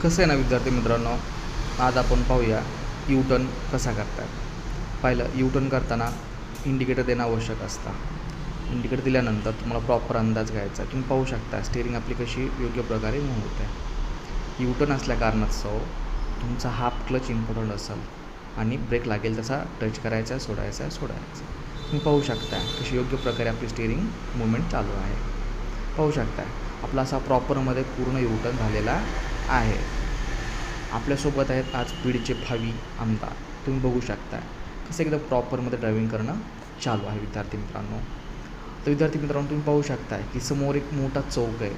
कसं आहे ना विद्यार्थी मित्रांनो, आज आपण पाहूया यू टर्न कसा करतात. पाहिलं यू टर्न करताना इंडिकेटर देणं आवश्यक असतं. इंडिकेटर दिल्यानंतर तुम्हाला प्रॉपर अंदाज घ्यायचा. तुम्ही पाहू शकता स्टिअरिंग आपली कशी योग्य प्रकारे मूव्ह होते. यू टर्न असल्या कारणास्तव तुमचा हाफ क्लच इम्पॉर्टंट असेल आणि ब्रेक लागेल तसा टच करायचा, सोडायचा. तुम्ही पाहू शकता कशी योग्य प्रकारे आपली स्टिअरिंग मुवमेंट चालू आहे. पाहू शकता आपला असा प्रॉपरमध्ये पूर्ण यू टर्न झालेला आहे. आपल्यासोबत आहेत आज बीडचे भावी आमदार. तुम्ही बघू शकता कसं एकदम प्रॉपरमध्ये ड्रायव्हिंग करणं चालू आहे विद्यार्थी मित्रांनो. तर विद्यार्थी मित्रांनो तुम्ही पाहू शकता की समोर एक मोठा चौक आहे.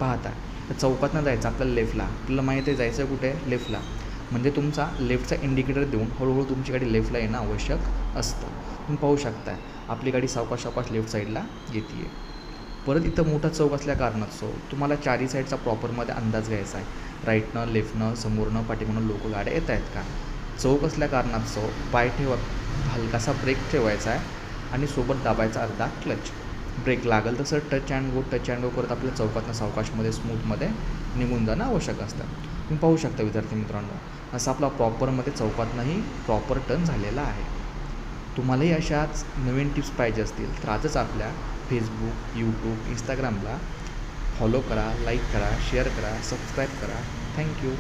पाहता त्या चौकात न जायचं आपल्याला लेफ्टला. आपल्याला माहिती आहे जायचं कुठे, लेफ्टला. म्हणजे तुमचा लेफ्टचा इंडिकेटर देऊन हळूहळू तुमची गाडी लेफ्टला येणं आवश्यक असतं. तुम्ही पाहू शकता आपली गाडी सावकाश लेफ्ट साईडला येते आहे. परत इथं मोठा चौक असल्या कारणास्तव तुम्हाला चारी साईडचा प्रॉपरमध्ये अंदाज घ्यायचा आहे. राईटनं, लेफ्टनं, समोरनं, पाठीमागून लोक गाड्या येत आहेत का. चौक असल्या कारणास्तव पाय हलकासा ब्रेक ठेवायचा आहे आणि सोबत दाबायचा अर्धा क्लच. ब्रेक लागेल तसं टच अँड गो करत आपल्या चौकातनं सावकाशमध्ये स्मूथमध्ये निघून जाणं आवश्यक असतं. तुम्ही पाहू शकता विद्यार्थी मित्रांनो असं आपला प्रॉपरमध्ये चौकातनंही प्रॉपर टर्न झालेला आहे. तुम्हालाही अशाच नवीन टिप्स पाहिजे असतील तर आजच आपल्या फेसबुक, यूट्यूब, इंस्टाग्रामला फॉलो करा, लाईक करा, शेअर करा, सबस्क्राईब करा. थँक्यू.